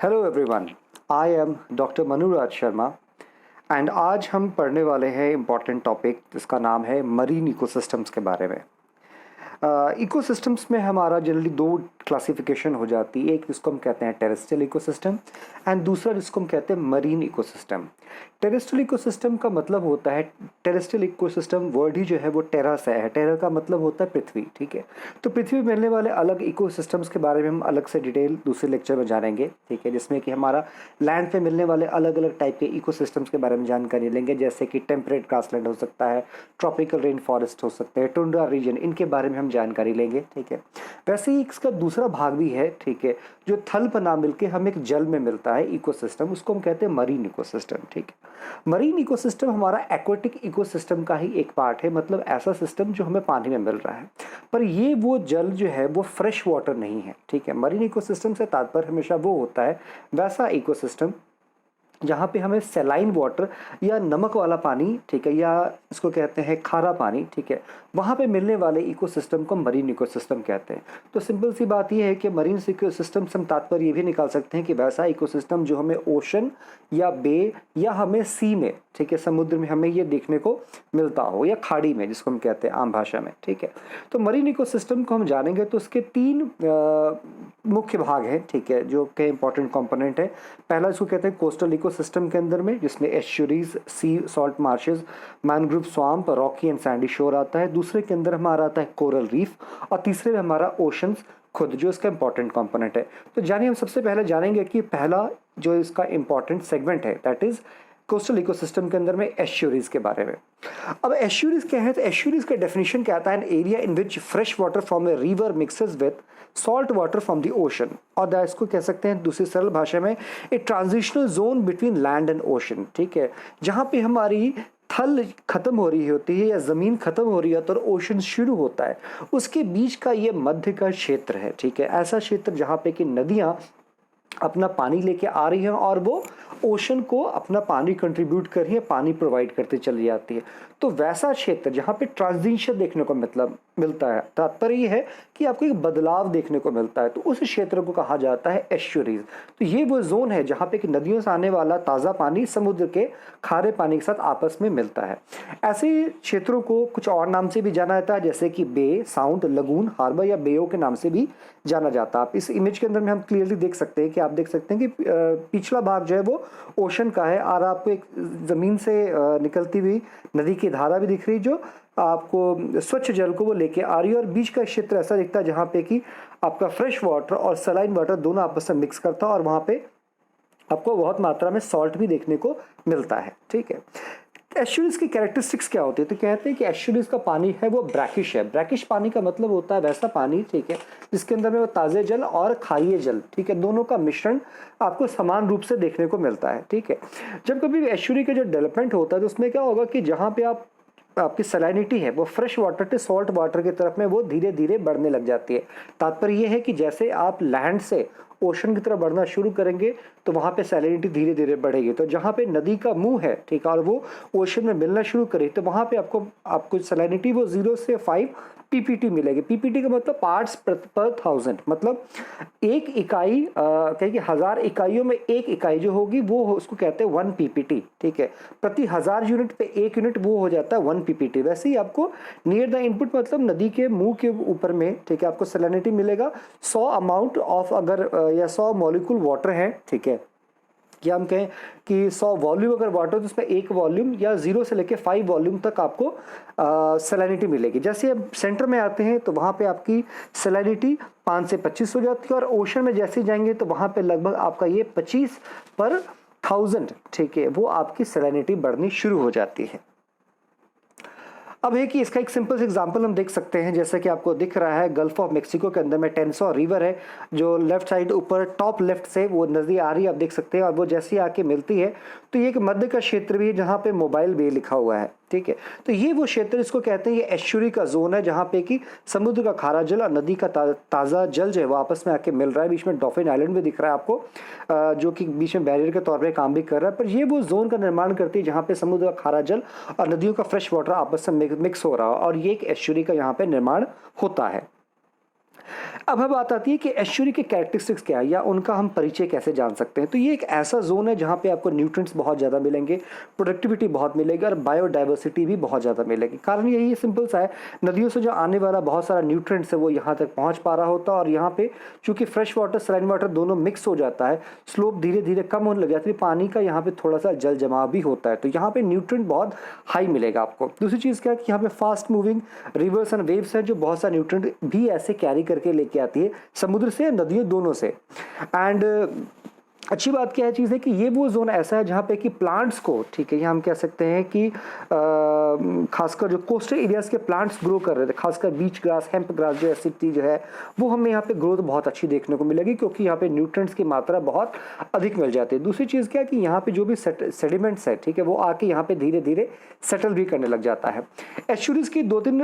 Hello everyone, I am doctor Manuraj Sharma and आज हम पढ़ने वाले हैं इम्पॉर्टेंट टॉपिक जिसका नाम है मरीन इकोसिस्टम्स के बारे में। इकोसिस्टम्स में हमारा जनरली दो क्लासिफिकेशन हो जाती है, एक जिसको हम कहते हैं टेरेस्ट्रियल इकोसिस्टम एंड दूसरा जिसको हम कहते हैं मरीन इकोसिस्टम। टेरेस्ट्रियल इकोसिस्टम का मतलब होता है, टेरेस्ट्रियल इकोसिस्टम वर्ड ही जो है वो टेरा से है। टेरा का मतलब होता है पृथ्वी, ठीक है। तो पृथ्वी में मिलने वाले अलग इकोसिस्टम्स के बारे में हम अलग से डिटेल दूसरे लेक्चर में जानेंगे, ठीक है, जिसमें कि हमारा लैंड पे मिलने वाले अलग अलग टाइप के इकोसिस्टम्स के बारे में जानकारी लेंगे, जैसे कि टेम्परेट ग्रासलैंड हो सकता है, ट्रॉपिकल रेन फॉरेस्ट हो सकते हैं, टुंड्रा रीजन, इनके बारे में हम जानकारी लेंगे, ठीक है। वैसे ही इसका दूसरा भाग भी है, ठीक है, जो थल पर ना मिलके हमें एक जल में मिलता है इकोसिस्टम, उसको हम कहते हैं मरीन इकोसिस्टम, ठीक है। मरीन इकोसिस्टम हमारा एक्वेटिक इकोसिस्टम का ही एक पार्ट है, मतलब ऐसा सिस्टम जो हमें पानी में मिल रहा है, पर ये वो जल जो है वो फ्रेश वाटर नहीं है, ठीक है। मरीन इकोसिस्टम से तात्पर्य हमेशा वो होता है वैसा इकोसिस्टम जहाँ पे हमें सेलाइन वाटर या नमक वाला पानी, ठीक है, या इसको कहते हैं खारा पानी, ठीक है, वहाँ पे मिलने वाले इकोसिस्टम को मरीन इकोसिस्टम कहते हैं। तो सिंपल सी बात यह है कि मरीन इकोसिस्टम से हम तात्पर्य ये भी निकाल सकते हैं कि वैसा इकोसिस्टम जो हमें ओशन या बे या हमें सी में, ठीक है, समुद्र में हमें ये देखने को मिलता हो, या खाड़ी में जिसको हम कहते हैं आम भाषा में, ठीक है। तो मरीन इकोसिस्टम को हम जानेंगे तो उसके तीन मुख्य भाग हैं, ठीक है, जो के इंपॉर्टेंट कंपोनेंट है। पहला इसको कहते हैं कोस्टल इकोसिस्टम के अंदर में, जिसमें estuaries, C salt marches, mangrove swamp, Rocky and Sandy शोर आता है। दूसरे के अंदर हमारा आता है कोरल रीफ, और तीसरे में हमारा ओशंस खुद, जो इसका इंपॉर्टेंट कंपोनेंट है। तो जानिए, हम सबसे पहले जानेंगे कि पहला जो इसका इंपॉर्टेंट सेगमेंट है, दैट इज कोस्टल इकोसिस्टम के अंदर में एस्चुरीज के बारे में। अब एस्चुरीज क्या है? तो एस्चुरीज का डेफिनेशन क्या आता है? An area in which fresh water from a river mixes with salt water from the ocean, और इसको कह सकते हैं दूसरी सरल भाषा में a transitional zone between land and ocean, ठीक है, जहां पे हमारी थल खत्म हो रही होती है या जमीन खत्म हो रही होती है और ओशन शुरू होता है, उसके बीच का ये मध्य का क्षेत्र है, ठीक है। ऐसा क्षेत्र जहां पे कि नदियां अपना पानी लेके आ रही हैं और वो ओशन को अपना पानी कंट्रीब्यूट कर रही है, पानी प्रोवाइड करते चली जाती है। तो वैसा क्षेत्र जहाँ पे ट्रांजिशन देखने को मतलब मिलता है, तात्पर्य ये है कि आपको एक बदलाव देखने को मिलता है, तो उस क्षेत्र को कहा जाता है एस्चुरीज। तो ये वो जोन है जहाँ पे कि नदियों से आने वाला ताज़ा पानी समुद्र के खारे पानी के साथ आपस में मिलता है। ऐसे क्षेत्रों को कुछ और नाम से भी जाना जाता है, जैसे कि बे, साउंड, लगून, हार्बर या बेओ के नाम से भी जाना जाता है। आप इस इमेज के अंदर में हम क्लियरली देख सकते हैं कि आप देख सकते हैं कि पिछला भाग जो है वो ओशन का है, और आपको एक जमीन से निकलती हुई नदी की धारा भी दिख रही, जो आपको स्वच्छ जल को वो लेके आ रही है, और बीच का क्षेत्र ऐसा दिखता है जहाँ पे कि आपका फ्रेश वाटर और सलाइन वाटर दोनों आपस में मिक्स करता है, और वहाँ पे आपको बहुत मात्रा में सॉल्ट भी देखने को मिलता है, ठीक है। एस्चुरीज की कैरेक्टरिस्टिक्स क्या होती है? तो कहते हैं कि एस्चुरीज का पानी है वो ब्रैकिश है। ब्रैकिश पानी का मतलब होता है वैसा पानी, ठीक है, जिसके अंदर में वो ताज़े जल और खारीय जल, ठीक है, दोनों का मिश्रण आपको समान रूप से देखने को मिलता है, ठीक है। जब कभी एस्चुरी का जो डेवलपमेंट होता है तो उसमें क्या होगा कि जहाँ पे आपकी सलाइनिटी है वो फ्रेश वाटर से सॉल्ट वाटर की तरफ में वो धीरे धीरे बढ़ने लग जाती है। तात्पर्य ये है कि जैसे आप लैंड से ओशन की तरफ बढ़ना शुरू करेंगे तो वहाँ पे सैलिनिटी धीरे धीरे बढ़ेगी। तो जहाँ पे नदी का मुंह है, ठीक है, और वो ओशन में मिलना शुरू करे तो वहाँ पे आपको सैलिनिटी वो 0 से 5 पीपीटी मिलेगी। पीपीटी का मतलब पार्ट्स पर थाउजेंड, मतलब एक इकाई कहीं कि 1000 इकाइयों में एक इकाई जो होगी वो उसको कहते हैं 1 पीपीटी, ठीक है। प्रति 1000 यूनिट पे 1 यूनिट वो हो जाता है 1 पीपीटी। वैसे ही आपको नियर द इनपुट मतलब नदी के मुंह के ऊपर में, ठीक है, आपको सैलिनिटी मिलेगा 100 अमाउंट ऑफ, अगर या 100 मॉलिक्यूल वाटर है, ठीक है, कि हम कहें कि 100 वॉल्यूम अगर वाटर, तो उसमें 1 वॉल्यूम या 0 से लेके 5 वॉल्यूम तक आपको सैलिनिटी मिलेगी। जैसे अब सेंटर में आते हैं तो वहाँ पे आपकी सैलिनिटी 5 से 25 हो जाती है, और ओशन में जैसे जाएंगे तो वहाँ पे लगभग आपका ये 25 पर 1000, ठीक है, वो आपकी सैलिनिटी बढ़नी शुरू हो जाती है। अब है कि इसका एक सिंपल एग्जांपल हम देख सकते हैं, जैसे कि आपको दिख रहा है गल्फ ऑफ मेक्सिको के अंदर में टेंसो रिवर है, जो लेफ्ट साइड ऊपर टॉप लेफ्ट से वो नदी आ रही है, आप देख सकते हैं, और वो जैसी आके मिलती है तो ये एक मध्य का क्षेत्र भी है जहाँ पे मोबाइल बे लिखा हुआ है, ठीक है। तो ये वो क्षेत्र इसको कहते हैं, ये एस्चुरी का जोन है जहाँ पे कि समुद्र का खारा जल और नदी का ताज़ा जल जो है वो आपस में आके मिल रहा है। बीच में डॉल्फिन आइलैंड भी दिख रहा है आपको, जो कि बीच में बैरियर के तौर पे काम भी कर रहा है, पर ये वो जोन का निर्माण करती है जहाँ पे समुद्र का खारा जल और नदियों का फ्रेश वाटर आपस में मिक्स हो रहा है, और ये एक एस्चुरी का यहाँ पे निर्माण होता है। अब बात आती है कि एस्चुरी के कैरेक्टरिस्टिक्स क्या है या उनका हम परिचय कैसे जान सकते हैं। तो ये एक ऐसा जोन है जहाँ पे आपको न्यूट्रिएंट्स बहुत ज़्यादा मिलेंगे, प्रोडक्टिविटी बहुत मिलेगी और बायोडाइवर्सिटी भी बहुत ज़्यादा मिलेगी। कारण यही सिंपल सा है, नदियों से जो आने वाला बहुत सारा न्यूट्रिएंट्स है वो यहाँ तक पहुँच पा रहा होता है और यहाँ पे चूँकि फ्रेश वाटर सलाइन वाटर दोनों मिक्स हो जाता है, स्लोप धीरे धीरे कम होने लग जाती है, पानी का यहाँ पे थोड़ा सा जल जमाव भी होता है, तो यहाँ पे न्यूट्रिएंट बहुत हाई मिलेगा आपको। दूसरी चीज़ क्या है कि यहाँ पे fast moving reverse and waves है जो बहुत सारे न्यूट्रिएंट भी ऐसे कैरी करके लेके आती है समुद्र से, नदियों दोनों से। एंड अच्छी बात क्या है चीज़ है कि ये वो जोन ऐसा है जहाँ पे कि प्लांट्स को, ठीक है, ये हम कह सकते हैं कि खासकर जो कोस्टल एरियाज़ के प्लांट्स ग्रो कर रहे थे, खासकर बीच ग्रास, हेम्प ग्रास जो ऐसी चीज़ है वो हमें यहाँ पे ग्रोथ बहुत अच्छी देखने को मिलेगी क्योंकि यहाँ पे न्यूट्रिएंट्स की मात्रा बहुत अधिक मिल जाती है। दूसरी चीज़ क्या है कि यहाँ पे जो भी सेडिमेंट्स है, ठीक है, वो आके यहाँ पे धीरे धीरे सेटल भी करने लग जाता है। एस्चुरीज की दो तीन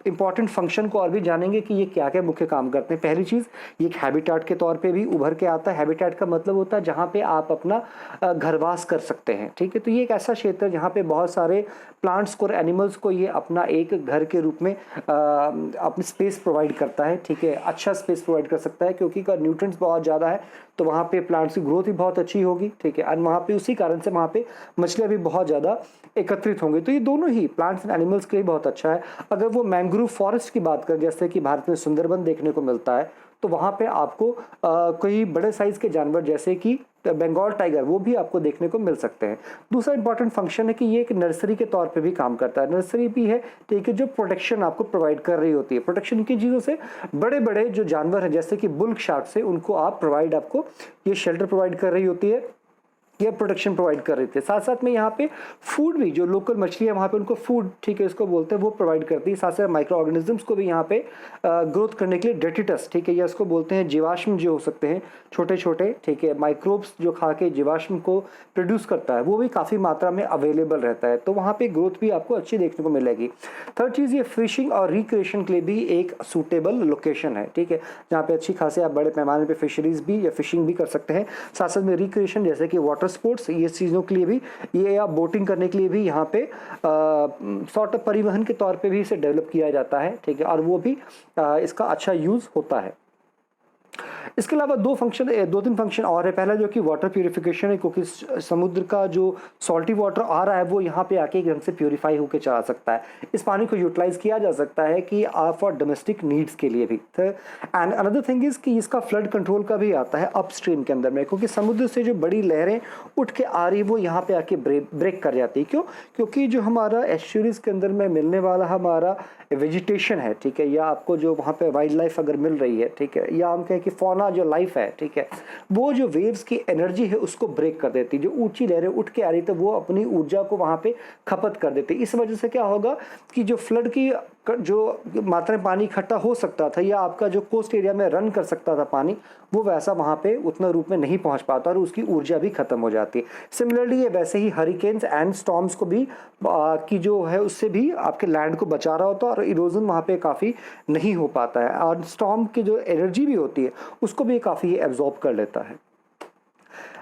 इंपॉर्टेंट फंक्शन को और भी जानेंगे कि ये क्या क्या मुख्य काम करते हैं। पहली चीज़, ये एक हैबिटाट के तौर पे भी उभर के आता है। हैबिटाट का मतलब होता है जहाँ पे आप अपना घरवास कर सकते हैं, ठीक है। तो ये एक ऐसा क्षेत्र है जहाँ पे बहुत सारे प्लांट्स को और एनिमल्स को ये अपना एक घर के रूप में अपनी स्पेस प्रोवाइड करता है, ठीक है, अच्छा स्पेस प्रोवाइड कर सकता है क्योंकि न्यूट्रिएंट्स बहुत ज़्यादा है तो वहाँ पे प्लांट्स की ग्रोथ भी बहुत अच्छी होगी, ठीक है, और वहाँ पे उसी कारण से वहाँ पे मछलियाँ भी बहुत ज़्यादा एकत्रित होंगी। तो ये दोनों ही प्लांट्स एंड एनिमल्स के लिए बहुत अच्छा है। अगर वो मैंग्रोव फॉरेस्ट की बात करें, जैसे कि भारत में सुंदरबन देखने को मिलता है, तो वहाँ पे आपको कोई बड़े साइज के जानवर जैसे कि बंगाल टाइगर वो भी आपको देखने को मिल सकते हैं। दूसरा इंपॉर्टेंट फंक्शन है कि ये एक नर्सरी के तौर पे भी काम करता है। नर्सरी भी है, ठीक है, जो प्रोटेक्शन आपको प्रोवाइड कर रही होती है। प्रोटेक्शन की चीज़ों से बड़े बड़े जो जानवर हैं जैसे कि बुल शार्क से उनको आप आपको ये शेल्टर प्रोवाइड कर रही होती है, ये प्रोटेक्शन प्रोवाइड कर रहे थे। साथ साथ में यहाँ पे फूड भी, जो लोकल मछली है वहाँ पे उनको फूड, ठीक है, इसको बोलते हैं, वो प्रोवाइड करती है। साथ साथ माइक्रो ऑर्गेनिजम्स को भी यहाँ पे ग्रोथ करने के लिए डेटिटस, ठीक है, या इसको बोलते हैं जीवाश्म जो हो सकते हैं छोटे छोटे, ठीक है, माइक्रोब्स जो खा के जीवाश्म को प्रोड्यूस करता है, वो भी काफ़ी मात्रा में अवेलेबल रहता है, तो वहाँ पे ग्रोथ भी आपको अच्छी देखने को मिलेगी। थर्ड चीज़, ये फिशिंग और रिक्रिएशन के लिए भी एक सूटेबल लोकेशन है, ठीक है, जहाँ पे अच्छी खासी आप बड़े पैमाने पे फिशरीज भी या फिशिंग भी कर सकते हैं। साथ साथ में रिक्रिएशन जैसे कि वाटर स्पोर्ट्स, ये चीज़ों के लिए भी, ये या बोटिंग करने के लिए भी यहाँ पे सॉर्ट ऑफ परिवहन के तौर पे भी इसे डेवलप किया जाता है, ठीक है, और वो भी इसका अच्छा यूज़ होता है। इसके अलावा दो तीन फंक्शन और है। पहला जो कि वाटर प्यूरिफिकेशन है, क्योंकि समुद्र का जो सॉल्टी वाटर आ रहा है वो यहाँ पे आके एक ढंग से प्यूरिफाई होकर चला सकता है। इस पानी को यूटिलाइज किया जा सकता है कि फॉर डोमेस्टिक नीड्स के लिए भी। एंड अनदर थिंग इज कि इसका फ्लड कंट्रोल का भी आता है अपस्ट्रीम के अंदर में, क्योंकि समुद्र से जो बड़ी लहरें उठ के आ रही वो यहाँ पे आके ब्रेक कर जाती है। क्यों? क्योंकि जो हमारा एस्चुरीज के अंदर में मिलने वाला हमारा वेजिटेशन है, ठीक है, या आपको जो वहाँ पे वाइल्ड लाइफ अगर मिल रही है, ठीक है, या हम कहें कि फौना जो लाइफ है, ठीक है, वो जो वेव्स की एनर्जी है उसको ब्रेक कर देती है। जो ऊंची लहरें उठ के आ रही तो वो अपनी ऊर्जा को वहाँ पे खपत कर देती है। इस वजह से क्या होगा कि जो फ्लड की जो मात्रा में पानी इकट्ठा हो सकता था या आपका जो कोस्ट एरिया में रन कर सकता था पानी, वो वैसा वहाँ पे उतना रूप में नहीं पहुँच पाता और उसकी ऊर्जा भी खत्म हो जाती है। सिमिलरली ये वैसे ही हरिकेन्स एंड स्टॉर्म्स को भी की जो है उससे भी आपके लैंड को बचा रहा होता है और इरोजन वहाँ पे काफ़ी नहीं हो पाता है, और स्टॉर्म की जो एनर्जी भी होती है उसको भी काफ़ी एब्जॉर्ब कर लेता है।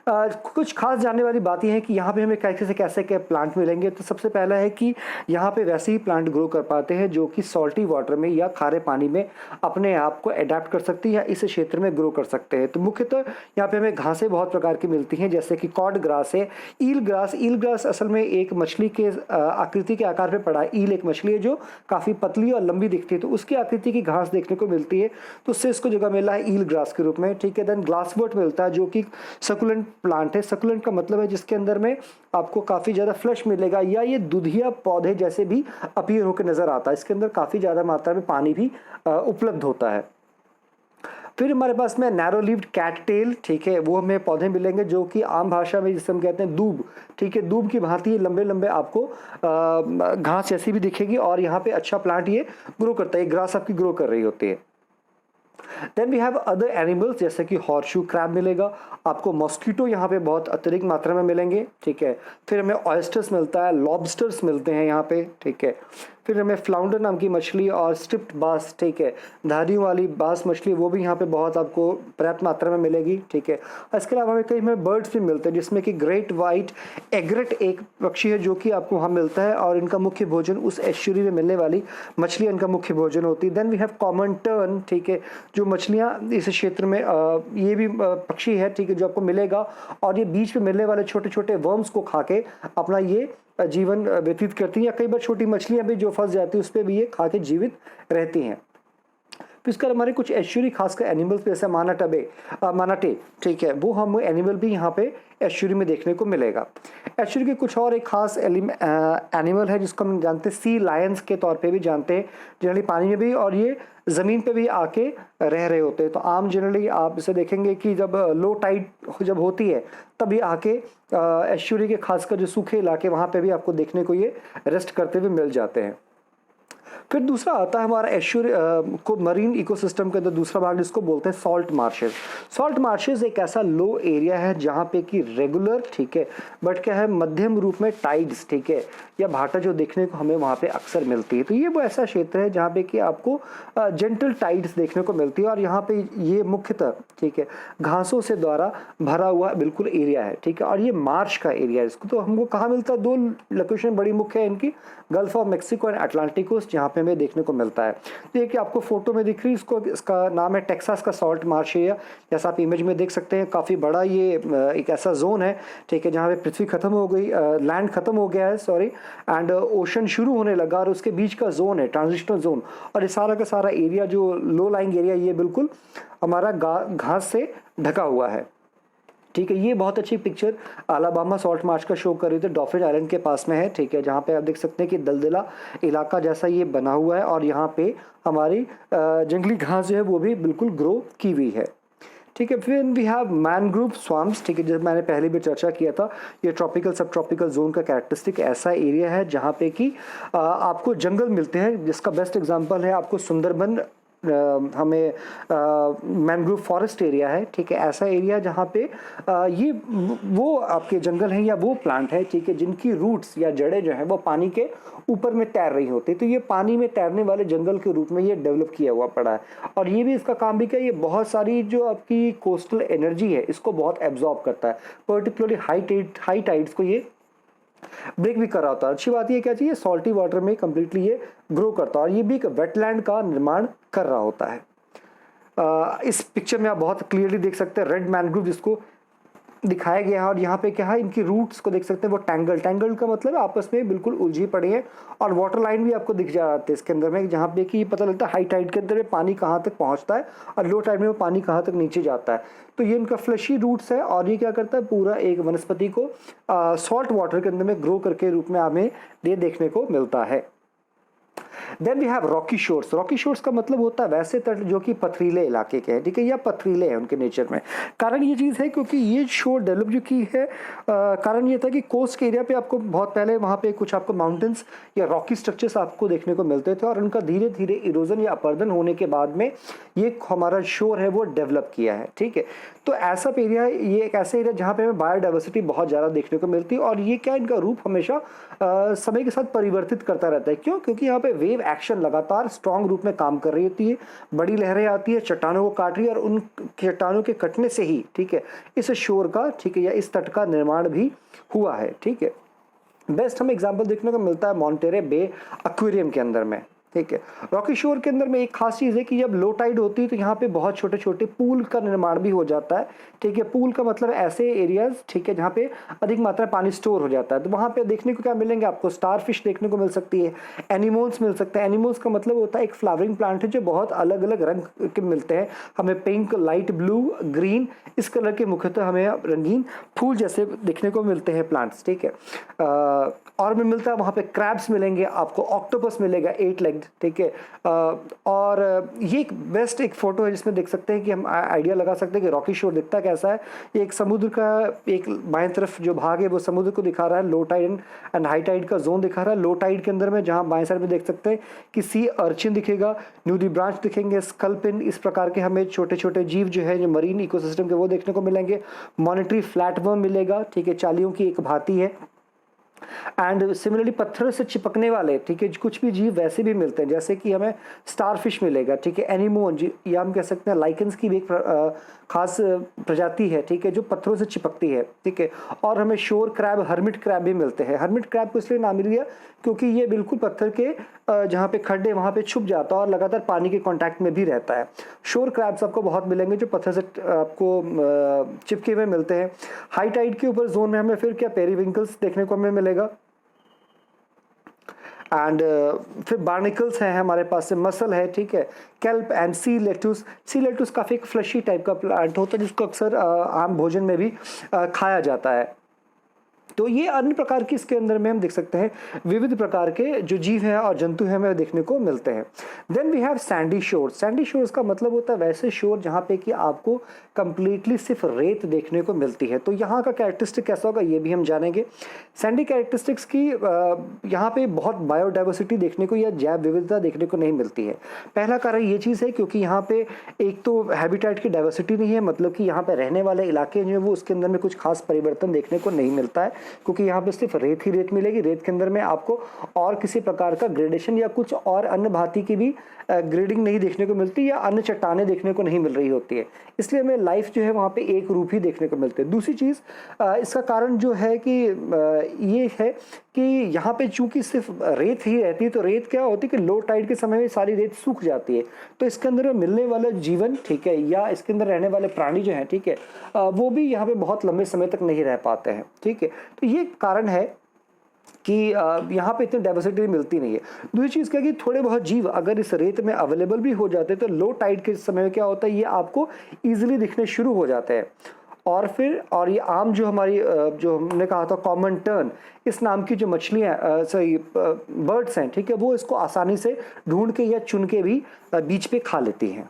कुछ खास जानने वाली बात यह है कि यहाँ पे हमें कैसे से कैसे क्या प्लांट मिलेंगे। तो सबसे पहला है कि यहाँ पे वैसे ही प्लांट ग्रो कर पाते हैं जो कि सॉल्टी वाटर में या खारे पानी में अपने आप को अडेप्ट कर सकती है या इस क्षेत्र में ग्रो कर सकते हैं। तो मुख्यतः यहाँ पे हमें घासें बहुत प्रकार की मिलती हैं, जैसे कि कॉड ग्रास है, ईल ग्रास असल में एक मछली के आकृति के आकार में पड़ा है। ईल एक मछली है जो काफ़ी पतली और लंबी दिखती है, तो उसकी आकृति की घास देखने को मिलती है, तो उससे इसको जगह मिला है ईल ग्रास के रूप में, ठीक है। देन ग्लासवर्ट मिलता है जो कि सकुलेंट प्लांट है। सकुलेंट का मतलब है जिसके अंदर में आपको काफ़ी ज़्यादा फ्लश मिलेगा, या ये दुधिया पौधे जैसे भी अपीयर होकर नज़र आता है। इसके अंदर काफ़ी ज़्यादा मात्रा में पानी भी उपलब्ध होता है। फिर हमारे पास में नैरो लीव्ड कैटटेल, ठीक है, वो हमें पौधे मिलेंगे जो कि आम भाषा में जिसे हम कहते हैं दूब, ठीक है, दूब की भांति लंबे लंबे आपको घास जैसी भी दिखेगी और यहाँ पे अच्छा प्लांट ये ग्रो करता है, ग्रास आपकी ग्रो कर रही होती है। Then we have other animals जैसे कि हॉर्सशू क्रैब मिलेगा आपको, मॉस्किटो यहाँ पे बहुत अतिरिक्त मात्रा में मिलेंगे, ठीक है। फिर हमें ऑयस्टर्स मिलता है, लॉबस्टर्स मिलते हैं यहाँ पे, ठीक है। फिर हमें फ्लाउंडर नाम की मछली और स्ट्रिप्ड बास, ठीक है, धारियों वाली बास मछली, वो भी यहाँ पे बहुत आपको पर्याप्त मात्रा में मिलेगी, ठीक है। इसके अलावा हमें कई हमें बर्ड्स भी मिलते हैं, जिसमें कि ग्रेट वाइट एग्रेट एक पक्षी है जो कि आपको वहाँ मिलता है, और इनका मुख्य भोजन उस एस्चुरी में मिलने वाली मछलियाँ इनका मुख्य भोजन होती है। Then we have common tern, ठीक है, जो मछलियाँ इस क्षेत्र में ये भी पक्षी है, ठीक है, जो आपको मिलेगा, और ये बीच में मिलने वाले छोटे छोटे वर्म्स को खा के अपना ये जीवन व्यतीत करती हैं, या कई बार छोटी मछलियाँ भी जो फंस जाती है उस पर भी ये खा के जीवित रहती हैं। तो इसका हमारे कुछ एस्चुरी खासकर एनिमल्स जैसे मानाटे, ठीक है, वो हम एनिमल भी यहाँ पे एस्चुरी में देखने को मिलेगा। एस्चुरी के कुछ और एक खास एनिमल है जिसको हम जानते हैं सी लायंस के तौर पे भी जानते हैं, जनरली पानी में भी, और ये ज़मीन पे भी आके रह रहे होते हैं। तो आम जनरली आप इसे देखेंगे कि जब लो टाइड जब होती है तब ये आके एस्चुरी के खासकर जो सूखे इलाके वहाँ पे भी आपको देखने को ये रेस्ट करते हुए मिल जाते हैं। फिर दूसरा आता है हमारा एश्योर को मरीन इकोसिस्टम के अंदर दूसरा भाग जिसको बोलते हैं सॉल्ट मार्शेस। सॉल्ट मार्शेस एक ऐसा लो एरिया है जहाँ पे कि रेगुलर, ठीक है, बट क्या है मध्यम रूप में टाइड्स, ठीक है, या भाटा जो देखने को हमें वहाँ पे अक्सर मिलती है। तो ये वो ऐसा क्षेत्र है जहाँ पे कि आपको जेंटल टाइड्स देखने को मिलती है, और यहाँ पे ये मुख्यतः, ठीक है, घासों से द्वारा भरा हुआ बिल्कुल एरिया है, ठीक है, और ये मार्श का एरिया है। इसको तो हमको कहाँ मिलता है, दो लोकेशन बड़ी मुख्य है इनकी, Gulf of Mexico and Atlantic coast, जहाँ पे हमें देखने को मिलता है। तो ये कि आपको फोटो में दिख रही है, इसको इसका नाम है टेक्सास का सॉल्ट मार्श एरिया। जैसा आप इमेज में देख सकते हैं काफ़ी बड़ा ये एक ऐसा जोन है, ठीक है, जहाँ पे पृथ्वी खत्म हो गई, लैंड खत्म हो गया है, सॉरी, एंड ओशन शुरू होने लगा, और उसके बीच का जोन है ट्रांजिशनल जोन, और ये सारा का सारा एरिया जो लो लाइंग एरिया ये बिल्कुल हमारा घास से ढका हुआ है, ठीक है। ये बहुत अच्छी पिक्चर अलाबामा सॉल्ट मार्श का शो कर रही थी, डॉफिन आइलैंड के पास में है, ठीक है, जहाँ पे आप देख सकते हैं कि दलदला इलाका जैसा ये बना हुआ है, और यहाँ पे हमारी जंगली घास जो है वो भी बिल्कुल ग्रो की हुई है, ठीक है। फिर वी हैव मैनग्रोव स्वाम्प्स, ठीक है, जब मैंने पहले भी चर्चा किया था, ये ट्रॉपिकल सब ट्रॉपिकल जोन का कैरेक्टरिस्टिक ऐसा एरिया है जहाँ पे कि आपको जंगल मिलते हैं, जिसका बेस्ट एग्जांपल है आपको सुंदरबन, हमें मैनग्रोव फॉरेस्ट एरिया है, ठीक है, ऐसा एरिया जहाँ पे ये वो आपके जंगल हैं या वो प्लांट है, ठीक है, जिनकी रूट्स या जड़ें जो है वो पानी के ऊपर में तैर रही होती है। तो ये पानी में तैरने वाले जंगल के रूप में ये डेवलप किया हुआ पड़ा है, और ये भी इसका काम भी क्या, ये बहुत सारी जो आपकी कोस्टल एनर्जी है इसको बहुत एब्जॉर्ब करता है, पर्टिकुलरली हाई टाइड्स को ये ब्रेक भी कर रहा होता है। अच्छी बात ये क्या चाहिए, सॉल्टी वाटर में कम्प्लीटली ये ग्रो करता है, और ये भी एक वेटलैंड का निर्माण कर रहा होता है। इस पिक्चर में आप बहुत क्लियरली देख सकते हैं रेड मैनग्रोव जिसको दिखाया गया है, और यहाँ पे क्या है इनकी रूट्स को देख सकते हैं, वो टैंगल का मतलब आपस में बिल्कुल उलझी पड़ी है, और वाटर लाइन भी आपको दिख जाती है इसके अंदर में, जहाँ पे कि पता लगता है हाई टाइड के अंदर पानी कहाँ तक पहुँचता है और लो टाइड में वो पानी कहाँ तक नीचे जाता है। तो ये इनका फ्लशी रूट्स है, और ये क्या करता है पूरा एक वनस्पति को सॉल्ट वाटर के अंदर में ग्रो करके रूप में हमें ये देखने को मिलता है। Then we have rocky shores. Rocky shores का मतलब होता है वैसे तट जो कि पथरीले इलाके के हैं, ठीक है, या पथरीले हैं उनके नेचर में। कारण ये चीज़ है क्योंकि ये शोर डेवलप जो की है, कारण ये था कि कोस्ट के एरिया पे आपको बहुत पहले वहाँ पे कुछ आपको माउंटेन्स या रॉकी स्ट्रक्चर्स आपको देखने को मिलते थे, और उनका धीरे धीरे इरोजन या अपर्दन होने के बाद में ये हमारा शोर है वो डेवलप किया है, ठीक है। तो ऐसा एरिया, ये एक ऐसा एरिया जहाँ पे हमें बायोडाइवर्सिटी बहुत ज़्यादा देखने को मिलती है, और ये क्या इनका रूप हमेशा समय के साथ परिवर्तित करता रहता है। क्यों? क्योंकि यहाँ पे वेव एक्शन लगातार स्ट्रॉन्ग रूप में काम कर रही होती है, बड़ी लहरें आती है, चट्टानों को काट रही है, और उन चट्टानों के कटने से ही, ठीक है, इस शोर का, ठीक है, या इस तट का निर्माण भी हुआ है, ठीक है। बेस्ट हमें एग्जाम्पल देखने को मिलता है मॉन्टेरे बे एक्वेरियम के अंदर में, ठीक है। रॉकी शोर के अंदर में एक खास चीज़ है कि जब लो टाइड होती है तो यहाँ पे बहुत छोटे छोटे पूल का निर्माण भी हो जाता है, ठीक है। पूल का मतलब ऐसे एरियाज, ठीक है, जहाँ पे अधिक मात्रा पानी स्टोर हो जाता है। तो वहाँ पे देखने को क्या मिलेंगे आपको, स्टार फिश देखने को मिल सकती है, एनिमल्स मिल सकते हैं। एनिमल्स का मतलब होता है एक फ्लावरिंग प्लांट है जो बहुत अलग अलग रंग के मिलते हैं हमें, पिंक, लाइट ब्लू, ग्रीन, इस कलर के मुख्यतः हमें रंगीन फूल जैसे देखने को मिलते हैं प्लांट्स, ठीक है। और में मिलता है वहाँ पे क्रैब्स मिलेंगे आपको, ऑक्टोपस मिलेगा 8 लेग्ड, ठीक है। और ये एक बेस्ट एक फोटो है जिसमें देख सकते हैं कि हम आइडिया लगा सकते हैं कि रॉकी शोर दिखता कैसा है। ये एक समुद्र का एक बाएं तरफ जो भाग है वो समुद्र को दिखा रहा है, low tide and high tide का जोन दिखा रहा है। लो टाइड के अंदर में जहाँ बाएं साइड में देख सकते हैं कि सी अर्चिन दिखेगा, न्यूडी ब्रांच दिखेंगे, स्कल्पिन, इस प्रकार के हमें छोटे छोटे जीव जो है जो मरीन इकोसिस्टम के वो देखने को मिलेंगे। मॉनिटरी फ्लैटवर्म मिलेगा, ठीक है, चालियों की एक भांति है। एंड सिमिलरली पत्थर से चिपकने वाले, ठीक है, कुछ भी जीव वैसे भी मिलते हैं, जैसे कि हमें स्टारफिश मिलेगा, ठीक है, एनीमोन या हम कह सकते हैं लाइकेंस की भी एक खास प्रजाति है, ठीक है, जो पत्थरों से चिपकती है, ठीक है। और हमें शोर क्रैब, हर्मिट क्रैब भी मिलते हैं। हर्मिट क्रैब को इसलिए नाम मिल गया क्योंकि ये बिल्कुल पत्थर के जहाँ पे खड्डे वहाँ पे छुप जाता है और लगातार पानी के कांटेक्ट में भी रहता है। शोर क्रैब्स आपको बहुत मिलेंगे जो पत्थर से आपको चिपके हुए मिलते हैं। हाई टाइड के ऊपर जोन में हमें फिर क्या पेरीविंकल्स देखने को हमें मिलेगा। एंड फिर बार्निकल्स हैं हमारे पास, से मसल है, ठीक है, kelp and C lettuce. C lettuce काफ़ी एक फ्लशी टाइप का प्लांट होता है जिसको अक्सर आम भोजन में भी खाया जाता है। तो ये अन्य प्रकार की इसके अंदर में हम देख सकते हैं विविध प्रकार के जो जीव हैं और जंतु हैं हमें देखने को मिलते हैं। देन वी हैव सैंडी शोर। सैंडी शोर्स का मतलब होता है वैसे शोर जहाँ पे कि आपको कंप्लीटली सिर्फ रेत देखने को मिलती है। तो यहाँ का कैरेक्टरिस्टिक कैसा होगा ये भी हम जानेंगे। सैंडी कैरेक्टरिस्टिक्स की यहाँ पे बहुत बायोडाइवर्सिटी देखने को या जैव विविधता देखने को नहीं मिलती है। पहला कारण ये चीज़ है क्योंकि यहाँ पे एक तो हैबिटेट की डाइवर्सिटी नहीं है, मतलब कि यहाँ पे रहने वाले इलाके जो है वो उसके अंदर में कुछ खास परिवर्तन देखने को नहीं मिलता है, क्योंकि यहाँ पे सिर्फ रेत ही रेत मिलेगी। रेत के अंदर में आपको और किसी प्रकार का ग्रेडेशन या कुछ और अन्य भांति की भी ग्रेडिंग नहीं देखने को मिलती या अन्य चट्टानें देखने को नहीं मिल रही होती है, इसलिए हमें लाइफ जो है वहाँ पे एक रूप ही देखने को मिलते हैं। दूसरी चीज़ इसका कारण जो है कि ये है कि यहाँ पे चूंकि सिर्फ रेत ही रहती है, तो रेत क्या होती है कि लो टाइड के समय में सारी रेत सूख जाती है, तो इसके अंदर मिलने वाला जीवन, ठीक है, या इसके अंदर रहने वाले प्राणी जो हैं, ठीक है, वो भी यहाँ पे बहुत लंबे समय तक नहीं रह पाते हैं, ठीक है। तो ये कारण है कि यहाँ पे इतनी डाइवर्सिटी मिलती नहीं है। दूसरी चीज़ क्या कि थोड़े बहुत जीव अगर इस रेत में अवेलेबल भी हो जाते हैं तो लो टाइड के समय में क्या होता है, ये आपको ईजिली दिखने शुरू हो जाते हैं। और ये आम जो हमारी जो हमने कहा था कॉमन टर्न, इस नाम की जो मछलियाँ सॉरी बर्ड्स हैं, ठीक है, वो इसको आसानी से ढूंढ के या चुन के भी बीच पे खा लेती हैं।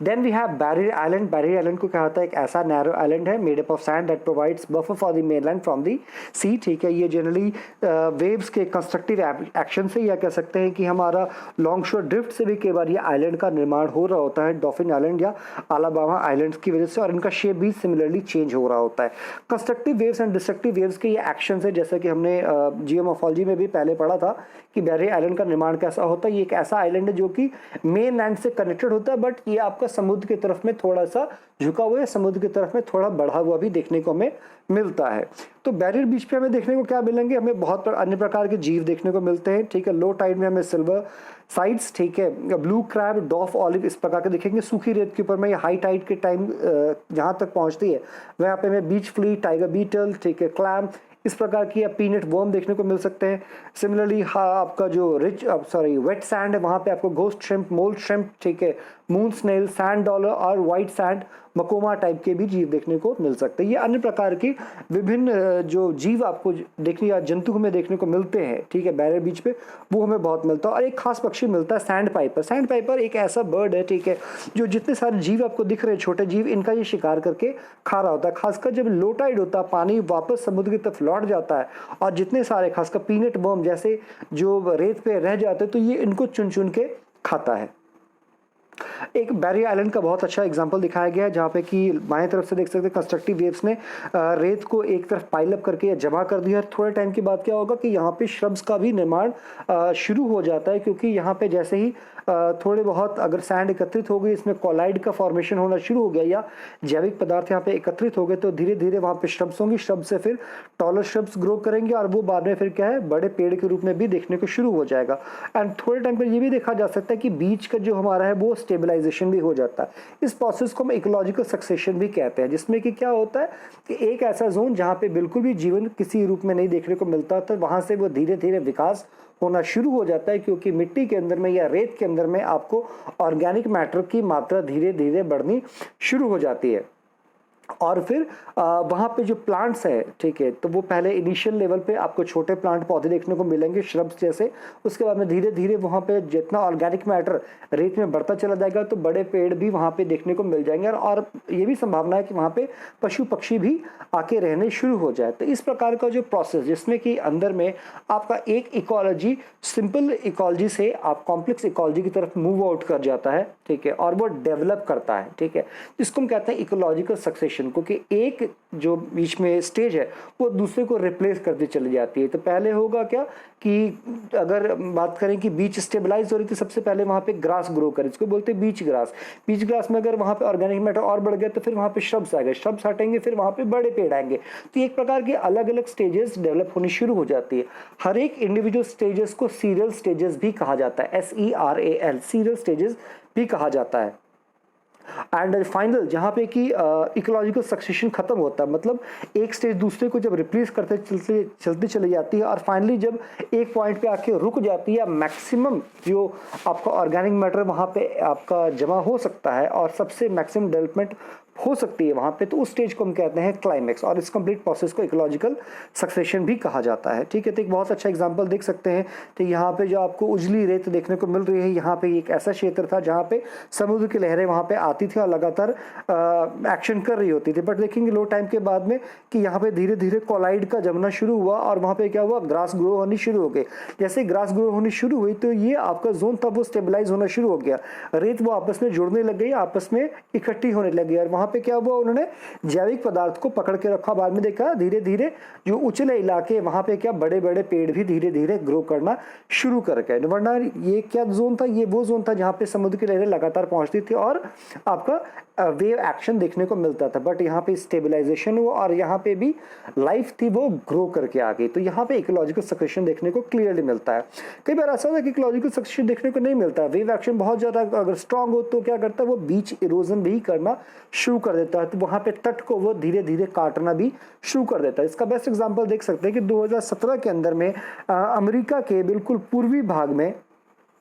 Then we have barrier island. Barrier island को क्या होता है, एक ऐसा नैरो आइलैंड है made up of sand that provides buffer for the mainland from the sea, ठीक है। ये जनरली वेव्स के कंस्ट्रक्टिव एक्शन से या कह सकते हैं कि हमारा लॉन्ग शोर ड्रिफ्ट से भी कई बार ये आइलैंड का निर्माण हो रहा होता है, डॉफिन आइलैंड या अलाबामा आइलैंड्स की वजह से, और इनका शेप भी सिमिलरली चेंज हो रहा होता है। Constructive waves and destructive waves के ये एक्शन है, जैसा कि हमने जियोमॉर्फोलॉजी में भी पहले पढ़ा था कि बैरियर आइलैंड का निर्माण कैसा होता है। ये एक ऐसा आइलैंड है जो कि मेन लैंड से कनेक्टेड होता है, बट ये आपका समुद्र की तरफ में थोड़ा सा झुका हुआ है, समुद्र की तरफ में थोड़ा बढ़ा हुआ भी देखने को हमें मिलता है। तो बैरियर बीच पे हमें देखने को क्या मिलेंगे, हमें बहुत अन्य प्रकार के जीव देखने को मिलते हैं, ठीक है। लो टाइड में हमें सिल्वर साइड्स, ठीक है, ब्लू क्रैब, डॉफ ऑलिव इस प्रकार के दिखेंगे। सूखी रेत के ऊपर में ये हाई टाइड के टाइम जहाँ तक पहुँचती है वहाँ पे हमें बीच फ्ली, टाइगर बीटल, ठीक है, क्लैम, इस प्रकार की या पीनट वर्म देखने को मिल सकते हैं। सिमिलरली हाँ, आपका जो वेट सैंड है वहाँ पे आपको घोस्ट श्रिम्प, मोल्ड श्रिम्प, ठीक है, मून स्नेल, सैंड डॉलर और वाइट सैंड, मकोमा टाइप के भी जीव देखने को मिल सकते हैं। ये अन्य प्रकार की विभिन्न जो जीव आपको देखने या जंतु हमें देखने को मिलते हैं, ठीक है, बैरियर बीच पे, वो हमें बहुत मिलता है। और एक खास पक्षी मिलता है सैंड पाइपर। सैंड पाइपर एक ऐसा बर्ड है, ठीक है, जो जितने सारे जीव आपको दिख रहे हैं छोटे जीव, इनका ये शिकार करके खा रहा होता है। खासकर जब लो टाइड होता है, पानी वापस समुद्र की तरफ लौट जाता है और जितने सारे खासकर पीनट वर्म जैसे जो रेत पे रह जाते हैं, तो ये इनको चुन चुन के खाता है। एक बैरियर आइलैंड का बहुत अच्छा एग्जांपल दिखाया गया है, जहाँ पे कि बाएं तरफ से देख सकते हैं कंस्ट्रक्टिव वेव्स ने रेत को एक तरफ पाइल अप करके या जमा कर दिया। थोड़े टाइम के बाद क्या होगा कि यहाँ पे श्रब्स का भी निर्माण शुरू हो जाता है, क्योंकि यहाँ पे जैसे ही थोड़े बहुत अगर सैंड एकत्रित हो गई, इसमें कोलाइड का फॉर्मेशन होना शुरू हो गया या जैविक पदार्थ यहाँ पे एकत्रित हो गए, तो धीरे धीरे वहाँ पे श्रब्स होंगी। श्रब से फिर टॉलर श्रब्स ग्रो करेंगे और वो बाद में फिर क्या है, बड़े पेड़ के रूप में भी देखने को शुरू हो जाएगा। एंड थोड़े टाइम पर ये भी देखा जा सकता है कि बीच का जो हमारा है वो स्टेबलाइजेशन भी हो जाता है। इस प्रोसेस को हम इकोलॉजिकल सक्सेशन भी कहते हैं, जिसमें कि क्या होता है कि एक ऐसा जोन जहाँ पे बिल्कुल भी जीवन किसी रूप में नहीं देखने को मिलता, तो वहाँ से वो धीरे धीरे विकास होना शुरू हो जाता है, क्योंकि मिट्टी के अंदर में या रेत के अंदर में आपको ऑर्गेनिक मैटर की मात्रा धीरे धीरे बढ़नी शुरू हो जाती है। और फिर वहाँ पे जो प्लांट्स है, ठीक है, तो वो पहले इनिशियल लेवल पे आपको छोटे प्लांट पौधे देखने को मिलेंगे, श्रब्स जैसे। उसके बाद में धीरे धीरे वहाँ पे जितना ऑर्गेनिक मैटर रेत में बढ़ता चला जाएगा, तो बड़े पेड़ भी वहाँ पे देखने को मिल जाएंगे। और ये भी संभावना है कि वहाँ पे पशु पक्षी भी आके रहने शुरू हो जाए। तो इस प्रकार का जो प्रोसेस, जिसमें कि अंदर में आपका एक इकोलॉजी सिंपल इकोलॉजी से आप कॉम्प्लेक्स इकोलॉजी की तरफ मूव आउट कर जाता है, ठीक है, और वो डेवलप करता है, ठीक है, जिसको हम कहते हैं इकोलॉजिकल सक्सेशन। सक्सेशन को कि एक जो बीच में स्टेज है वो दूसरे को रिप्लेस करती चली जाती है। तो पहले होगा क्या कि अगर बात करें कि बीच स्टेबलाइज हो रही थी, सबसे पहले वहाँ पे ग्रास ग्रो करे, इसको बोलते हैं बीच ग्रास। बीच ग्रास में अगर वहाँ पे ऑर्गेनिक मैटर और बढ़ गया तो फिर वहाँ पे श्रब्स आ गए, श्रब्स हटेंगे फिर वहाँ पे बड़े पेड़ आएंगे। तो एक प्रकार की अलग अलग स्टेजेस डेवलप होनी शुरू हो जाती है। हर एक इंडिविजुअल स्टेजेस को सीरियल स्टेजेस भी कहा जाता है, SERAL, सीरियल स्टेजेस भी कहा जाता है। एंड फाइनल जहाँ पे कि इकोलॉजिकल सक्सेशन खत्म होता है, मतलब एक स्टेज दूसरे को जब रिप्लेस करते चलती चली जाती है और फाइनली जब एक पॉइंट पे आके रुक जाती है, मैक्सिमम जो आपका ऑर्गेनिक मैटर वहाँ पे आपका जमा हो सकता है और सबसे मैक्सिमम डेवलपमेंट हो सकती है वहाँ पे, तो उस स्टेज को हम कहते हैं क्लाइमेक्स। और इस कंप्लीट प्रोसेस को इकोलॉजिकल सक्सेशन भी कहा जाता है। ठीक है, तो एक बहुत अच्छा एग्जांपल देख सकते हैं। तो यहाँ पे जो आपको उजली रेत देखने को मिल रही है, यहाँ पे एक ऐसा क्षेत्र था जहाँ पे समुद्र की लहरें वहाँ पे आती थी और लगातार एक्शन कर रही होती थी। बट देखेंगे लो टाइम के बाद में कि यहाँ पे धीरे धीरे कोलाइड का जमना शुरू हुआ और वहाँ पे क्या हुआ, ग्रास ग्रो होनी शुरू हो गई। जैसे ग्रास ग्रो होनी शुरू हुई तो ये आपका जोन था वो स्टेबलाइज होना शुरू हो गया, रेत वो आपस में जुड़ने लग गई, आपस में इकट्ठी होने लग गई और वहाँ पे क्या हुआ, उन्होंने जैविक पदार्थ को पकड़ के रखा। बाद में देखा धीरे धीरे जो उचले इलाके वहां पे क्या बड़े बड़े पेड़ भी धीरे धीरे ग्रो करना शुरू कर गए। वरना ये क्या जोन था, ये वो जोन था जहां पे समुद्र की लहरें लगातार पहुंचती थी और आपका वेव एक्शन देखने को मिलता था। बट यहाँ पे स्टेबलाइजेशन हुआ और यहाँ पे भी लाइफ थी वो ग्रो करके आ गई। तो यहाँ पे इकोलॉजिकल सक्सेशन देखने को क्लियरली मिलता है। कई बार ऐसा होता है कि इकोलॉजिकल सक्सेशन देखने को नहीं मिलता, वेव एक्शन बहुत ज्यादा अगर स्ट्रांग हो तो क्या करता है वो बीच इरोजन भी करना शुरू कर देता है, तो वहां पे तट को वो धीरे धीरे काटना भी शुरू कर देता है। इसका बेस्ट एग्जांपल देख सकते हैं कि 2017 के अंदर में अमेरिका के बिल्कुल पूर्वी भाग में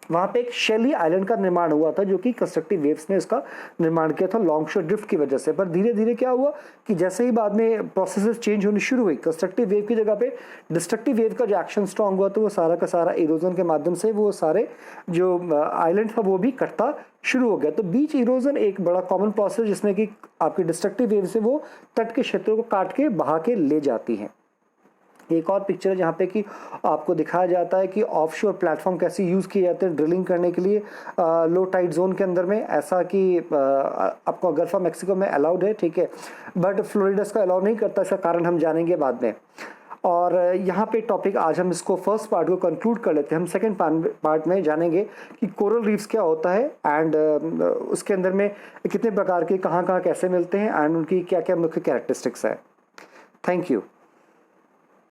वहां पे एक शेली आइलैंड का निर्माण हुआ था, जो कि कंस्ट्रक्टिव वेव्स ने इसका निर्माण किया था लॉन्ग शोर ड्रिफ्ट की वजह से। पर धीरे धीरे क्या हुआ कि जैसे ही बाद में प्रोसेसेस चेंज होनी शुरू हुई, कंस्ट्रक्टिव वेव की जगह पे डिस्ट्रक्टिव वेव का जो एक्शन स्ट्रांग हुआ तो वो सारा का सारा इरोजन के माध्यम से वो सारे जो आइलैंड था वो भी कटता शुरू हो गया। तो बीच इरोजन एक बड़ा कॉमन प्रोसेस जिसमें कि आपकी डिस्ट्रक्टिव वेव से वो तट के क्षेत्रों को काट के बहा के ले जाती है। एक और पिक्चर है जहाँ पे कि आपको दिखाया जाता है कि ऑफशोर प्लेटफॉर्म कैसे यूज़ किए जाते हैं ड्रिलिंग करने के लिए लो टाइड जोन के अंदर में। ऐसा कि आपको गल्फ ऑफ मैक्सिको में अलाउड है, ठीक है, बट फ्लोरिडा का अलाउ नहीं करता, इसका कारण हम जानेंगे बाद में। और यहाँ पे टॉपिक आज हम इसको फर्स्ट पार्ट को कंक्लूड कर लेते हैं। हम सेकंड पार्ट में जानेंगे कि कोरल रीफ्स क्या होता है एंड उसके अंदर में कितने प्रकार के कहाँ कैसे मिलते हैं एंड उनकी क्या क्या मुख्य कैरेक्टरिस्टिक्स है। Thank you.